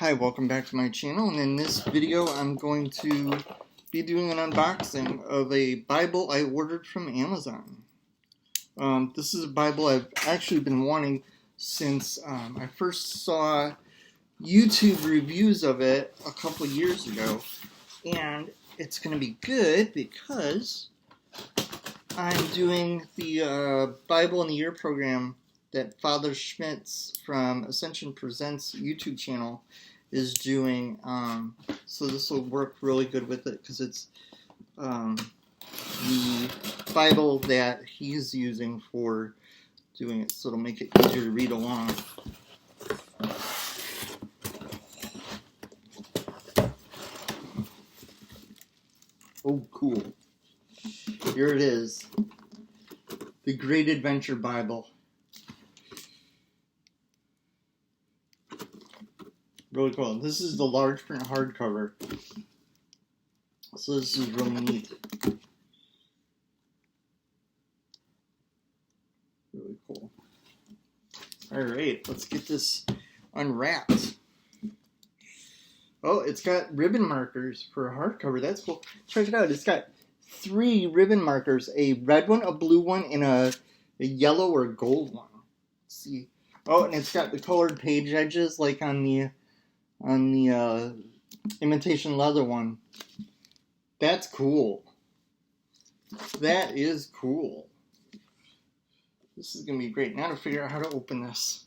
Hi, welcome back to my channel, and in this video I'm going to be doing an unboxing of a Bible I ordered from Amazon. This is a Bible I've actually been wanting since I first saw YouTube reviews of it a couple years ago, and it's going to be good because I'm doing the Bible in a Year program that Father Schmitz from Ascension Presents YouTube channel is doing, so this will work really good with it because it's the Bible that he's using for doing it, so it'll make it easier to read along. Oh, cool. Here it is. The Great Adventure Bible. Really cool. This is the large print hardcover. So this is really neat. Really cool. Alright, let's get this unwrapped. Oh, it's got ribbon markers for a hardcover. That's cool. Check it out. It's got 3 ribbon markers. A red one, a blue one, and a yellow or gold one. Let's see. Oh, and it's got the colored page edges like on the imitation leather one. That's cool. That is cool. This is going to be great. Now to figure out how to open this.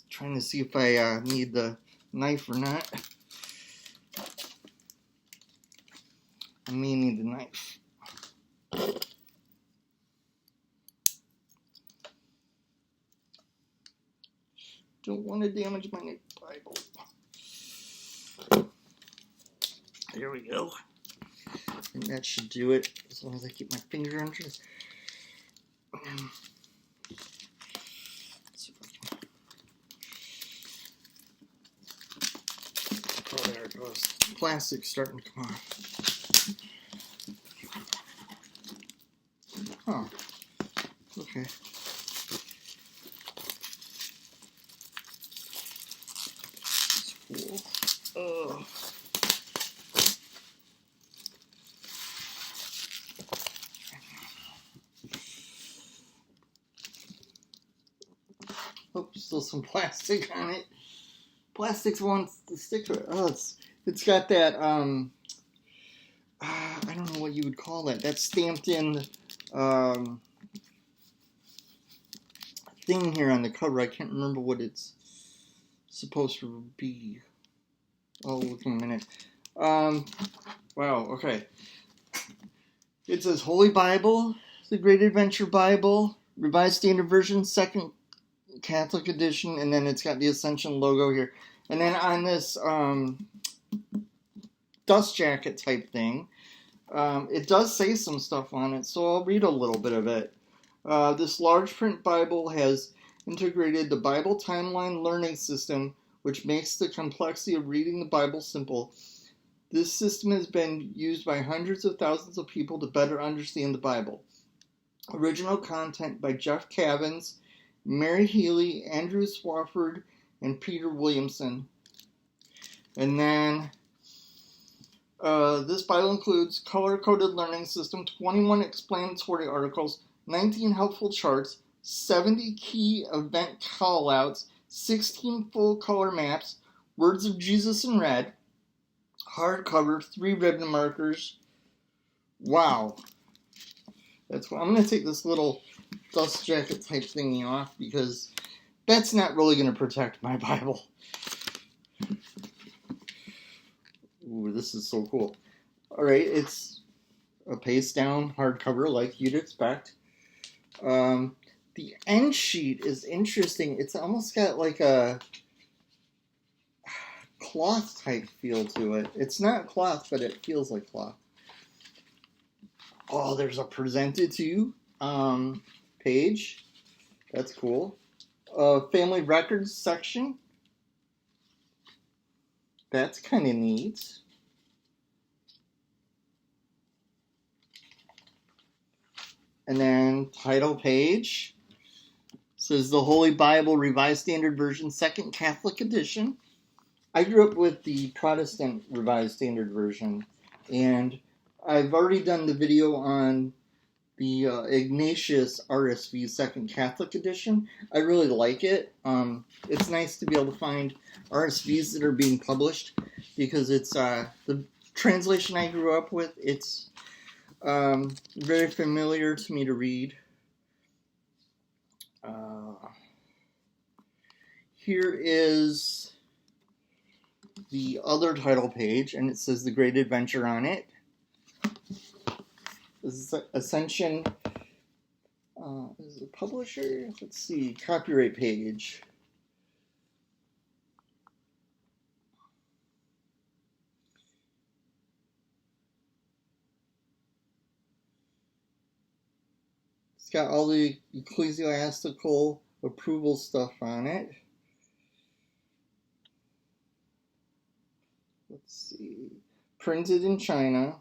Trying to see if I need the knife or not. I may need the knife. Don't want to damage my Bible. There we go. I think that should do it, as long as I keep my finger under this. Oh, there it goes. Plastic's starting to come off. Huh. Okay. Cool. Oh. Oh, still some plastic on it. Plastic wants to stick to it. Oh, it's got that I don't know what you would call that. That stamped in thing here on the cover. I can't remember what it's supposed to be. I'll look in a minute. Wow, okay. It says Holy Bible, the Great Adventure Bible, Revised Standard Version, 2nd Catholic Edition, and then it's got the Ascension logo here. And then on this dust jacket type thing, it does say some stuff on it, so I'll read a little bit of it. This large print Bible has integrated the Bible Timeline Learning System, which makes the complexity of reading the Bible simple. This system has been used by hundreds of thousands of people to better understand the Bible. Original content by Jeff Cavins, Mary Healy, Andrew Swafford, and Peter Williamson. And then this Bible includes color-coded learning system, 21 explanatory articles, 19 helpful charts, 70 key event callouts, 16 full-color maps, words of Jesus in red, hardcover, 3 ribbon markers. Wow. That's what I'm going to take this little dust jacket type thingy off because that's not really going to protect my Bible. Ooh, this is so cool. Alright, it's a paste down hardcover like you'd expect. The end sheet is interesting. It's almost got like a cloth type feel to it. It's not cloth, but it feels like cloth. Oh, there's a presented to page. That's cool. Family records section. That's kind of neat. And then title page. says the Holy Bible Revised Standard Version, Second Catholic Edition. I grew up with the Protestant Revised Standard Version, and I've already done the video on the Ignatius RSV Second Catholic Edition. I really like it. It's nice to be able to find RSVs that are being published, because it's the translation I grew up with. It's very familiar to me to read. Here is the other title page, and it says The Great Adventure on it. This is Ascension. Is it publisher? Let's see. Copyright page. It's got all the ecclesiastical approval stuff on it. Let's see. Printed in China.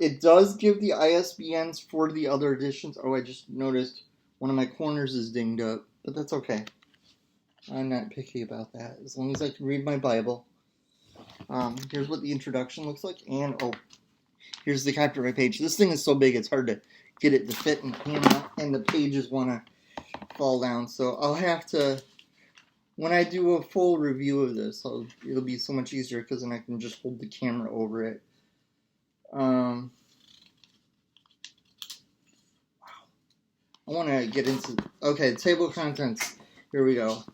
It does give the ISBNs for the other editions. Oh, I just noticed one of my corners is dinged up, but that's okay. I'm not picky about that, as long as I can read my Bible. Here's what the introduction looks like, and oh, here's the copyright page. This thing is so big it's hard to get it to fit in the camera, and the pages want to fall down, so I'll have to, when I do a full review of this, it'll be so much easier, because then I can just hold the camera over it. Wow. I want to get into, okay, table of contents. Here we go.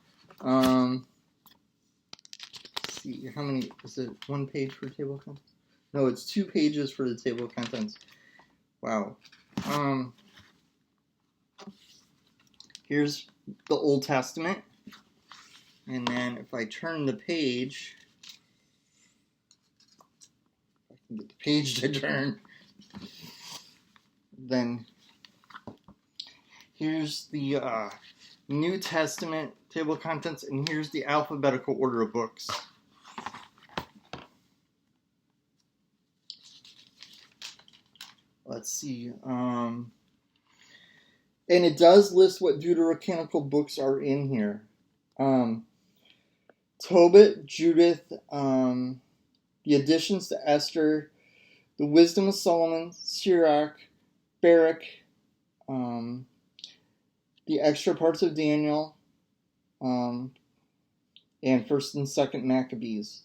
Let's see, how many, is it one page for table of contents? No, it's 2 pages for the table of contents. Wow. Here's the Old Testament. And then if I turn the page, if I can get the page to turn, then here's the New Testament table of contents, and here's the alphabetical order of books. Let's see. And it does list what deuterocanonical books are in here. Tobit, Judith, the additions to Esther, the Wisdom of Solomon, Sirach, Baruch, the extra parts of Daniel, and 1st and 2nd Maccabees.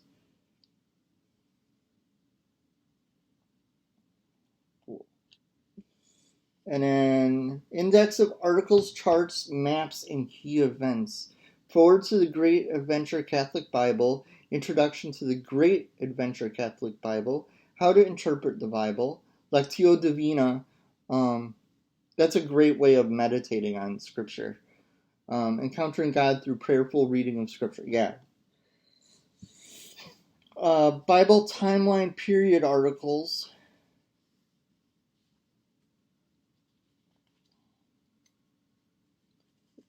And then index of articles, charts, maps, and key events. Forward to the Great Adventure Catholic Bible. Introduction to the Great Adventure Catholic Bible. How to interpret the Bible. Lectio Divina. That's a great way of meditating on Scripture. Encountering God through prayerful reading of Scripture. Yeah. Bible timeline period articles.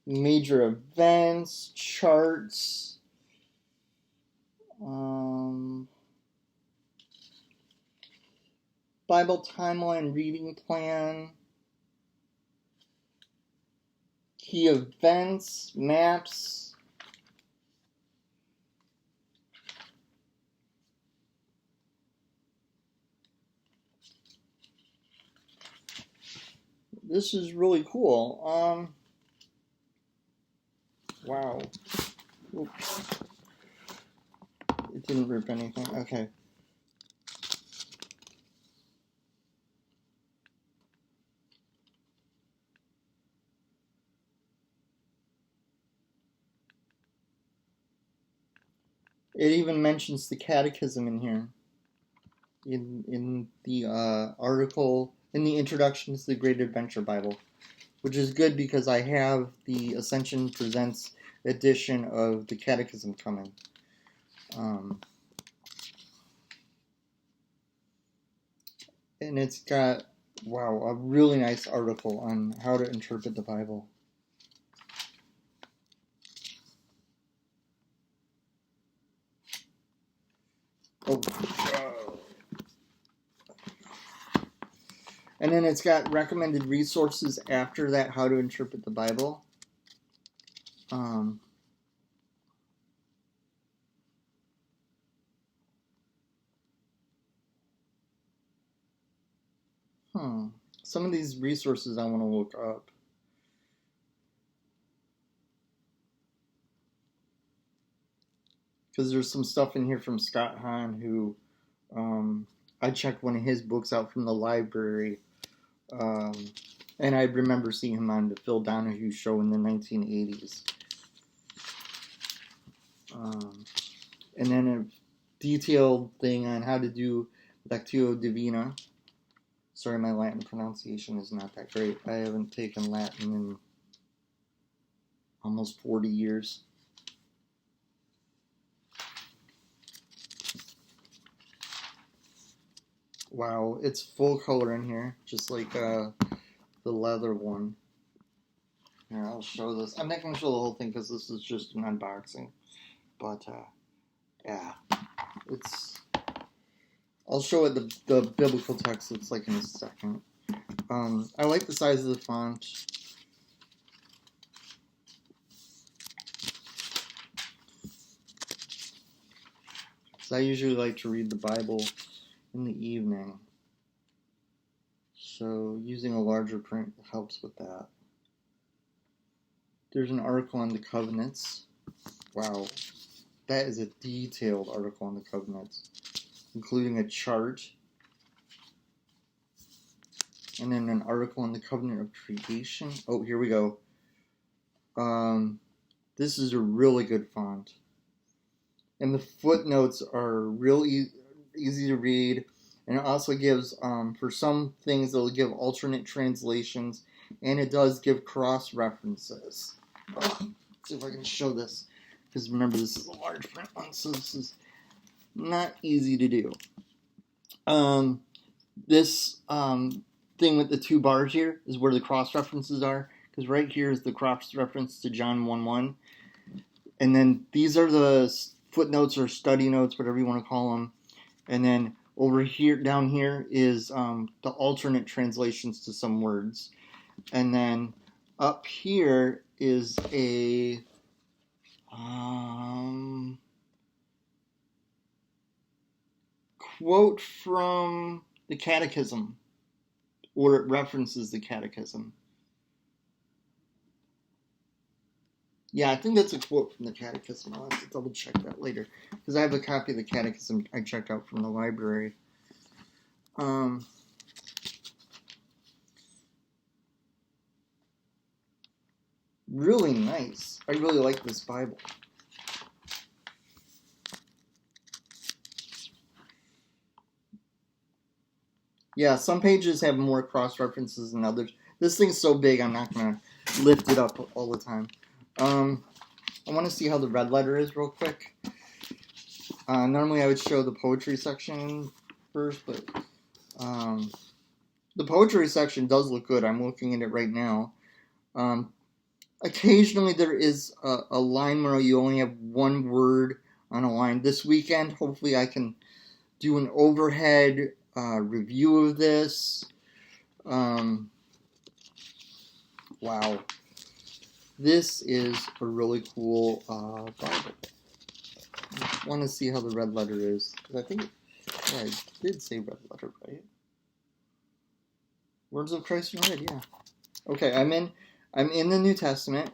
Major events, charts, Bible timeline reading plan, key events, maps, this is really cool. Wow. Oops. It didn't rip anything. Okay. It even mentions the catechism in here. In the article, in the introduction to the Great Adventure Bible. Which is good because I have the Ascension Presents edition of the Catechism coming. And it's got, wow, a really nice article on how to interpret the Bible. Oh, And then it's got recommended resources after that, how to interpret the Bible. Some of these resources I want to look up. Because there's some stuff in here from Scott Hahn, who I checked one of his books out from the library. And I remember seeing him on the Phil Donahue show in the 1980s. And then a detailed thing on how to do Lectio Divina. Sorry, my Latin pronunciation is not that great. I haven't taken Latin in almost 40 years. Wow, it's full color in here, just like the leather one. Here, I'll show this. I'm not going to show the whole thing because this is just an unboxing. But, yeah, I'll show it the biblical text looks like in a second. I like the size of the font. So I usually like to read the Bible in the evening. So using a larger print helps with that. There's an article on the covenants. Wow, that is a detailed article on the covenants, including a chart. And then an article on the covenant of creation. Oh, here we go. This is a really good font. And the footnotes are really easy to read. And it also gives, for some things, it'll give alternate translations. And it does give cross-references. Let's see if I can show this. Because remember, this is a large print one, so this is not easy to do. This thing with the two bars here is where the cross-references are. Because right here is the cross-reference to John 1:1. And then these are the footnotes or study notes, whatever you want to call them. And then over here, down here, is the alternate translations to some words. And then up here is a quote from the Catechism, or it references the Catechism. Yeah, I think that's a quote from the Catechism. I'll have to double check that later, because I have a copy of the Catechism I checked out from the library. Really nice. I really like this Bible. Yeah, some pages have more cross-references than others. This thing's so big, I'm not going to lift it up all the time. I want to see how the red letter is real quick. Normally I would show the poetry section first, but the poetry section does look good. I'm looking at it right now. Occasionally there is a line where you only have one word on a line. This weekend, hopefully I can do an overhead review of this. Wow. This is a really cool Bible. I want to see how the red letter is. I think, yeah, I did say red letter, right? Words of Christ in red, yeah. Okay, I'm in the New Testament.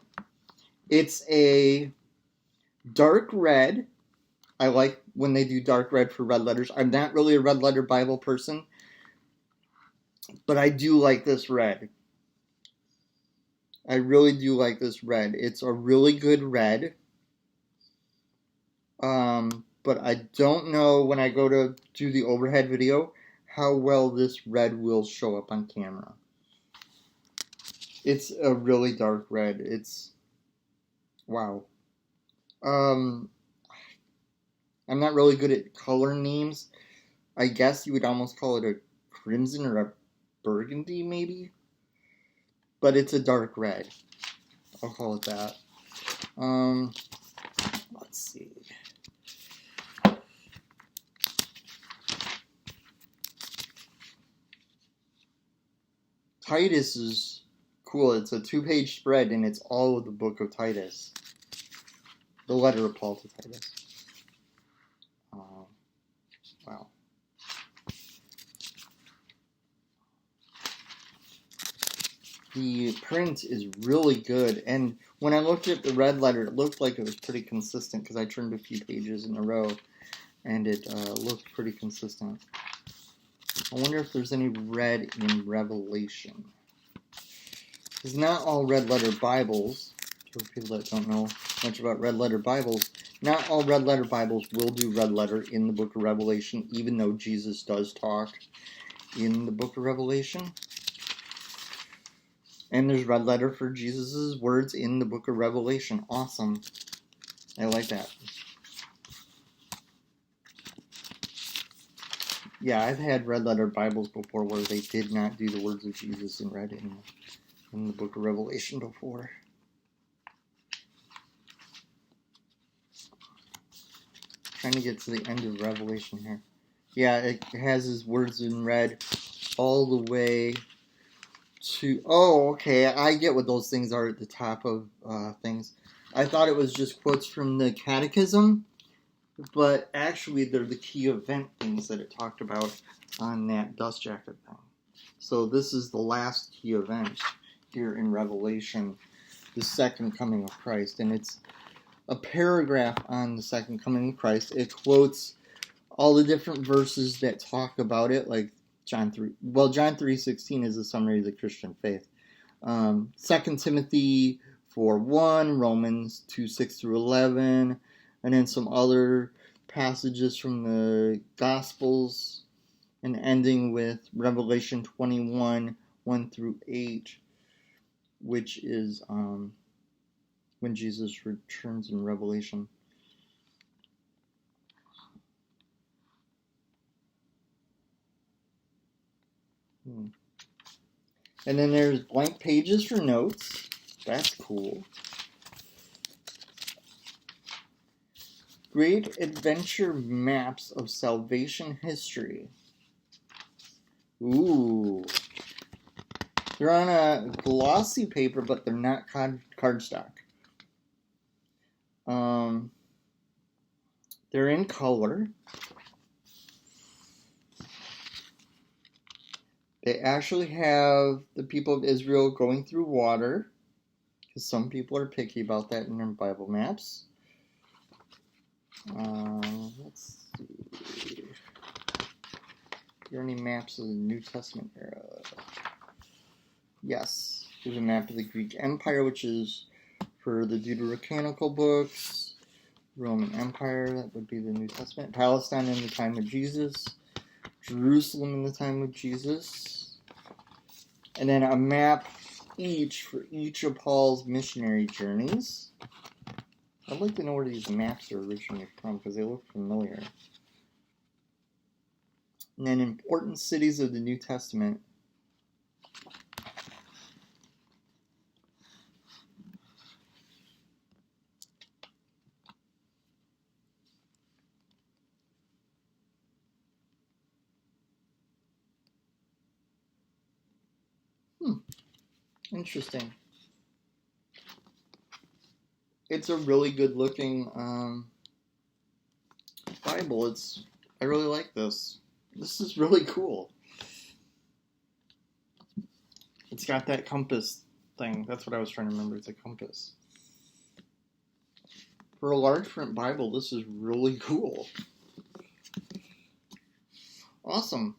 It's a dark red. I like when they do dark red for red letters. I'm not really a red letter Bible person, but I do like this red. I really do like this red. It's a really good red. But I don't know when I go to do the overhead video how well this red will show up on camera. It's a really dark red. It's, wow. I'm not really good at color names. I guess you would almost call it a crimson or a burgundy, maybe? But it's a dark red. I'll call it that. Let's see. Titus is cool. It's a 2-page spread, and it's all of the book of Titus. The letter of Paul to Titus. Wow. The print is really good, and when I looked at the red letter, it looked like it was pretty consistent because I turned a few pages in a row, and it looked pretty consistent. I wonder if there's any red in Revelation. Because not all red letter Bibles, for people that don't know much about red letter Bibles, not all red letter Bibles will do red letter in the book of Revelation, even though Jesus does talk in the book of Revelation. And there's red letter for Jesus' words in the book of Revelation. Awesome. I like that. Yeah, I've had red letter Bibles before where they did not do the words of Jesus in red in the book of Revelation before. Trying to get to the end of Revelation here. Yeah, it has his words in red all the way to... Oh, okay, I get what those things are at the top of things. I thought it was just quotes from the Catechism, but actually they're the key event things that it talked about on that dust jacket thing. So this is the last key event here in Revelation, the second coming of Christ, and it's a paragraph on the second coming of Christ. It quotes all the different verses that talk about it, like John 3. Well, John 3:16 is a summary of the Christian faith. 2 Timothy 4:1, Romans 2:6 through 11, and then some other passages from the Gospels, and ending with Revelation 21:1 through 8, which is when Jesus returns in Revelation. And then there's blank pages for notes. That's cool. Great Adventure Maps of Salvation History. Ooh. They're on a glossy paper, but they're not cardstock. They're in color. They actually have the people of Israel going through water, because some people are picky about that in their Bible maps. Let's see. Are there any maps of the New Testament era? Yes. There's a map of the Greek Empire, which is for the Deuterocanonical books. Roman Empire, that would be the New Testament. Palestine in the time of Jesus. Jerusalem in the time of Jesus. And then a map each for each of Paul's missionary journeys. I'd like to know where these maps are originally from, because they look familiar. And then important cities of the New Testament. Interesting. It's a really good looking Bible. I really like this. This is really cool. It's got that compass thing. That's what I was trying to remember. It's a compass. For a large print Bible, this is really cool. Awesome.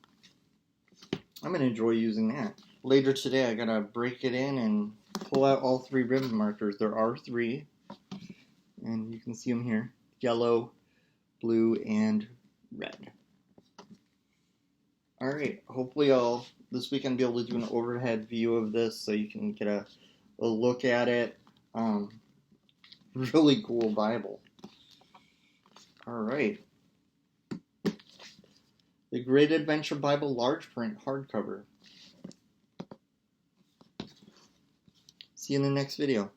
I'm going to enjoy using that. Later today, I got to break it in and pull out all 3 ribbon markers. There are 3. And you can see them here. Yellow, blue, and red. Alright, hopefully I'll this weekend be able to do an overhead view of this so you can get a look at it. Really cool Bible. Alright. The Great Adventure Bible large print hardcover. See you in the next video.